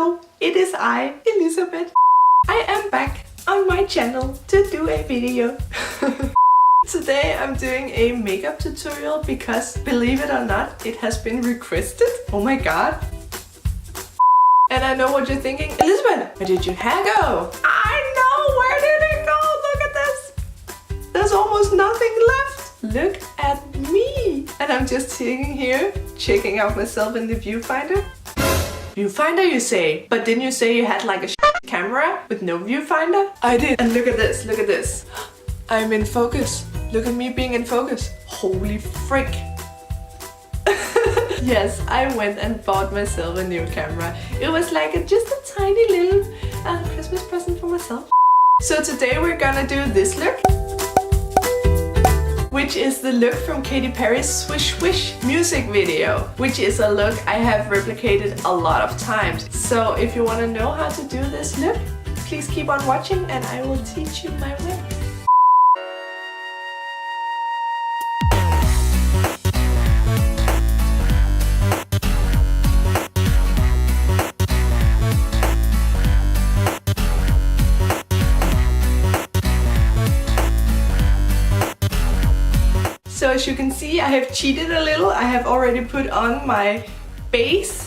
Hello, it is I, Elisabeth. I am back on my channel to do a video. Today I'm doing a makeup tutorial because, believe it or not, it has been requested. Oh my god. And I know what you're thinking. Elisabeth, where did your hair go? I know, where did it go? Look at this. There's almost nothing left. Look at me. And I'm just sitting here, checking out myself in the viewfinder. Viewfinder, you say? But didn't you say you had like a camera with no viewfinder? I did. And look at this, look at this. I'm in focus. Look at me being in focus. Holy frick. Yes, I went and bought myself a new camera. It was like just a tiny little Christmas present for myself. So today we're gonna do this look, which is the look from Katy Perry's Swish Swish music video, which is a look I have replicated a lot of times. So if you want to know how to do this look, please keep on watching and I will teach you my way. So as you can see, I have cheated a little. I have already put on my base.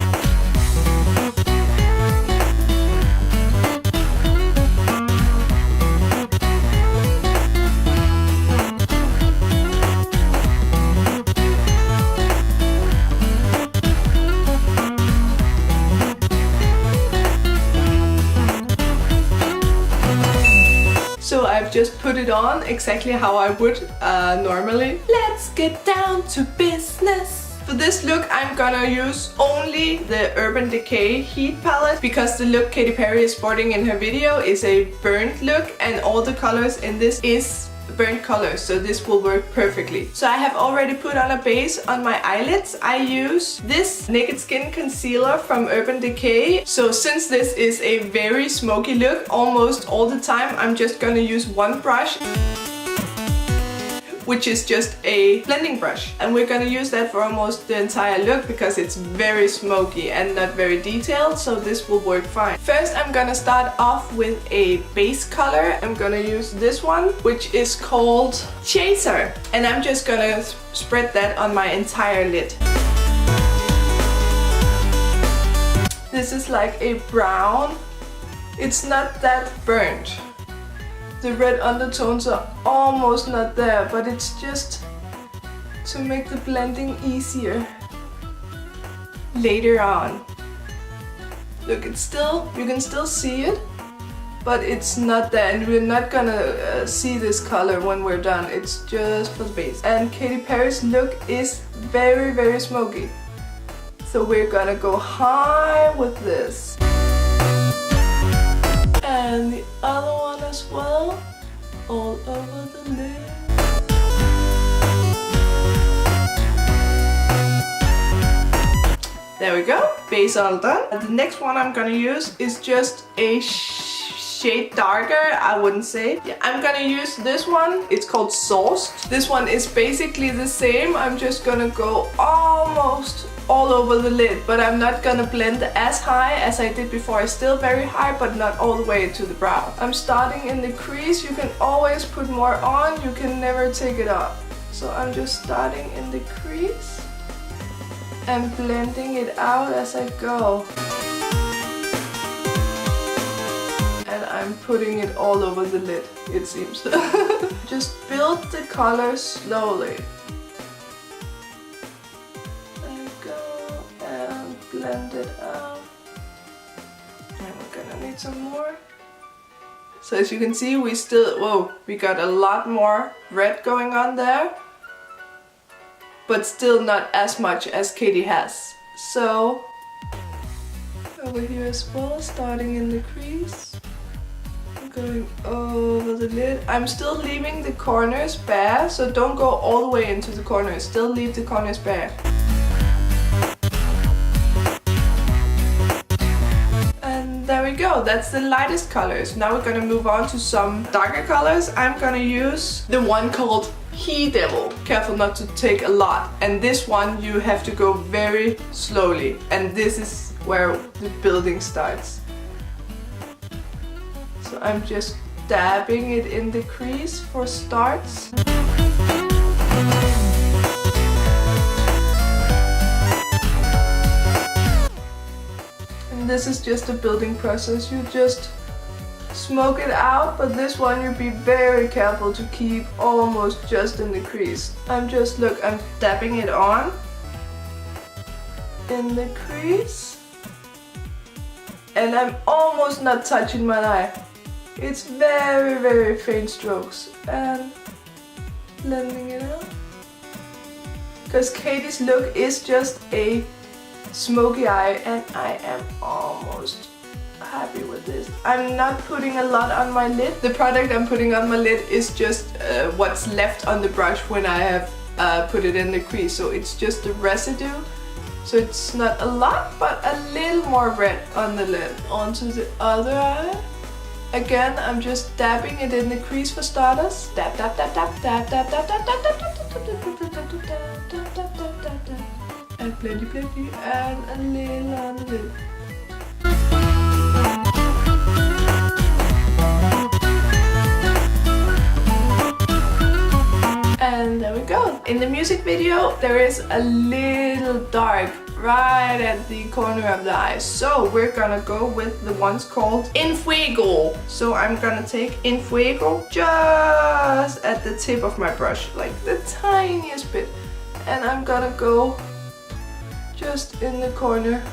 So I've just put it on exactly how I would normally. Let's get down to business. For this look I'm gonna use only the Urban Decay Heat palette because the look Katy Perry is sporting in her video is a burnt look and all the colors in this is burnt colors, so this will work perfectly. So I have already put on a base on my eyelids. I use this Naked Skin concealer from Urban Decay. So since this is a very smoky look, almost all the time I'm just gonna use one brush, which is just a blending brush. And we're gonna use that for almost the entire look because it's very smoky and not very detailed, so this will work fine. First I'm gonna start off with a base color. I'm gonna use this one, which is called Chaser. And I'm just gonna spread that on my entire lid. This is like a brown. It's not that burnt. The red undertones are almost not there, but it's just to make the blending easier later on. Look, it's still, you can still see it, but it's not there, and we're not gonna see this color when we're done. It's just for the base. And Katy Perry's look is very, very smoky. So we're gonna go high with this. And the other one as well, all over the lid. There we go, base all done. And the next one I'm gonna use is just a shade darker, I wouldn't say. Yeah, I'm gonna use this one, it's called Sauced. This one is basically the same. I'm just gonna go almost all over the lid, but I'm not gonna blend as high as I did before. It's still very high, but not all the way to the brow. I'm starting in the crease. You can always put more on, you can never take it off. So I'm just starting in the crease and blending it out as I go. And I'm putting it all over the lid, it seems. Just build the color slowly. Blend it out. And we're gonna need some more. So as you can see, we still, whoa, we got a lot more red going on there, but still not as much as Katy has. So over here as well, starting in the crease, going over the lid. I'm still leaving the corners bare, so don't go all the way into the corners, still leave the corners bare. There we go, that's the lightest colors. Now we're gonna move on to some darker colors. I'm gonna use the one called He Devil. Careful not to take a lot. And this one you have to go very slowly. And this is where the building starts. So I'm just dabbing it in the crease for starts. And this is just a building process. You just smoke it out, but this one you be very careful to keep almost just in the crease. I'm dabbing it on in the crease. And I'm almost not touching my eye. It's very, very faint strokes. And blending it out. Because Katy's look is just a smoky eye, and I am almost happy with this. I'm not putting a lot on my lid. The product I'm putting on my lid is just what's left on the brush when I have put it in the crease. So it's just the residue. So it's not a lot, but a little more red on the lid. Onto the other eye. Again, I'm just dabbing it in the crease for starters. Dab, dab, dab, dab, dab, dab, dab, dab, dab, dab, dab. And plenty, plenty, and a little on the lid. And there we go. In the music video, there is a little dark right at the corner of the eye. So we're gonna go with the ones called En Fuego. So I'm gonna take En Fuego just at the tip of my brush, like the tiniest bit. And I'm gonna go just in the corner.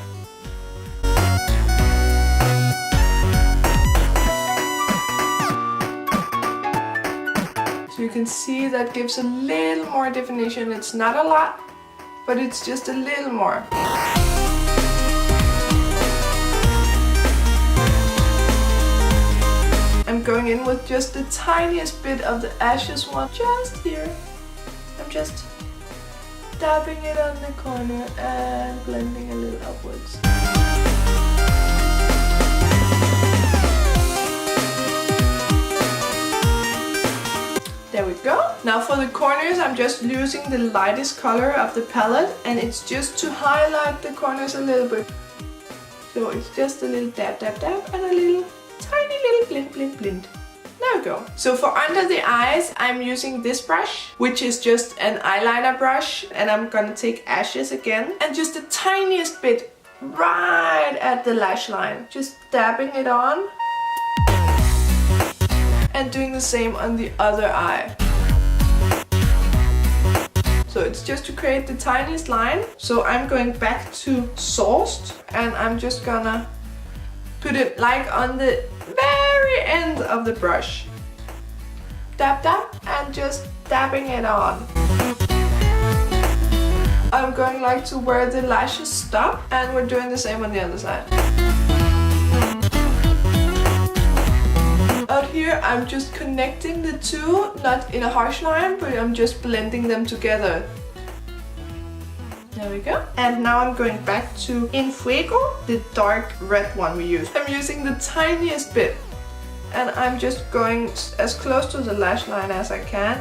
So you can see that gives a little more definition. It's not a lot, but it's just a little more. I'm going in with just the tiniest bit of the ashes one, just here. I'm just dabbing it on the corner and blending a little upwards. There we go. Now for the corners, I'm just using the lightest color of the palette, and it's just to highlight the corners a little bit. So it's just a little dab, dab, dab, and a little tiny little blend, blend, blend. There we go. So for under the eyes, I'm using this brush, which is just an eyeliner brush, and I'm gonna take ashes again, and just the tiniest bit right at the lash line. Just dabbing it on. And doing the same on the other eye. So it's just to create the tiniest line. So I'm going back to sourced, and I'm just gonna put it like on the very end of the brush. Dab, dab, and just dabbing it on. I'm going like to where the lashes stop, and we're doing the same on the other side. Out here, I'm just connecting the two, not in a harsh line, but I'm just blending them together. There we go. And now I'm going back to En Fuego, the dark red one we used. I'm using the tiniest bit, and I'm just going as close to the lash line as I can.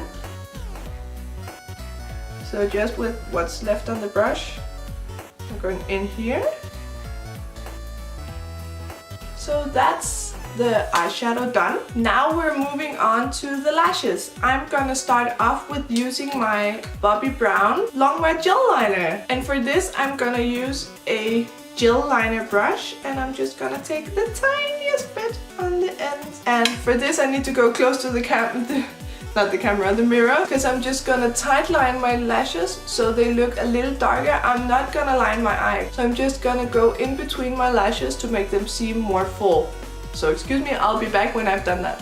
So just with what's left on the brush, I'm going in here. So that's the eyeshadow done. Now we're moving on to the lashes. I'm gonna start off with using my Bobbi Brown Longwear Gel Liner. And for this, I'm gonna use a gel liner brush, and I'm just gonna take the tiniest bit on the end. And for this, I need to go close to the the mirror, because I'm just gonna tight line my lashes so they look a little darker. I'm not gonna line my eye, so I'm just gonna go in between my lashes to make them seem more full. So excuse me, I'll be back when I've done that.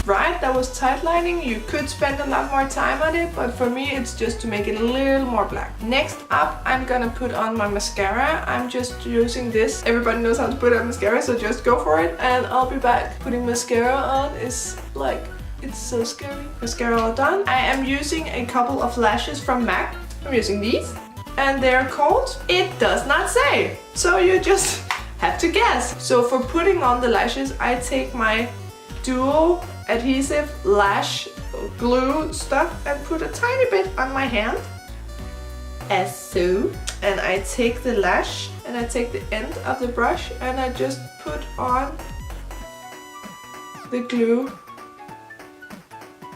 Right, that was tight lining. You could spend a lot more time on it, but for me it's just to make it a little more black. Next up, I'm gonna put on my mascara. I'm just using this. Everybody knows how to put on mascara, so just go for it, and I'll be back. Putting mascara on is like, it's so scary. Mascara all done. I am using a couple of lashes from MAC. I'm using these. And they're called It Does Not Say. So you just have to guess. So for putting on the lashes, I take my dual adhesive lash glue stuff and put a tiny bit on my hand. as so. And I take the lash and I take the end of the brush and I just put on the glue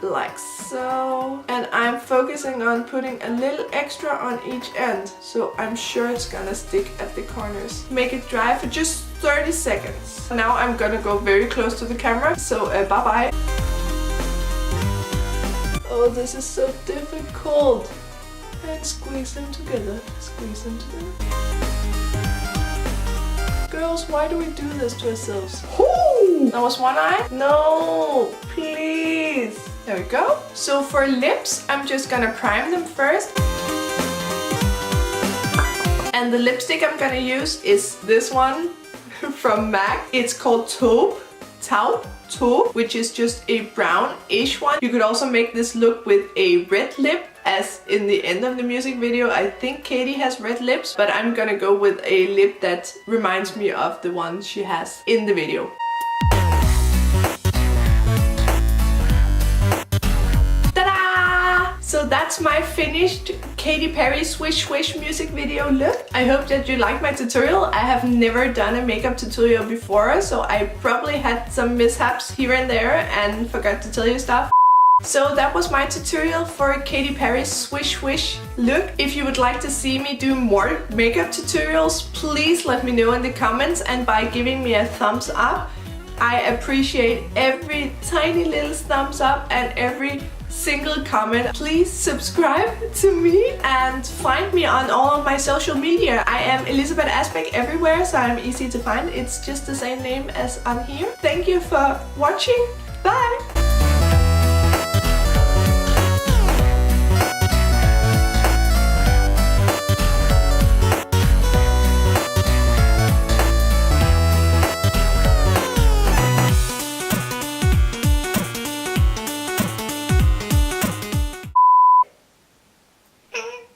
like so. And I'm focusing on putting a little extra on each end, so I'm sure it's gonna stick at the corners. Make it dry for just 30 seconds. Now I'm gonna go very close to the camera, so bye bye. Oh, this is so difficult. And squeeze them together, squeeze them together. Girls, why do we do this to ourselves? Ooh! That was one eye? No, please. There we go. So for lips, I'm just gonna prime them first. And the lipstick I'm gonna use is this one from MAC. It's called Taupe, which is just a brownish one. You could also make this look with a red lip, as in the end of the music video. I think Katy has red lips, but I'm gonna go with a lip that reminds me of the one she has in the video. So that's my finished Katy Perry Swish Swish music video look. I hope that you like my tutorial. I have never done a makeup tutorial before, so I probably had some mishaps here and there and forgot to tell you stuff. So that was my tutorial for Katy Perry Swish Swish look. If you would like to see me do more makeup tutorials, please let me know in the comments and by giving me a thumbs up. I appreciate every tiny little thumbs up and every single comment. Please subscribe to me and find me on all of my social media. I am Elisabeth everywhere, so I'm easy to find. It's just the same name as on here. Thank you for watching. Bye!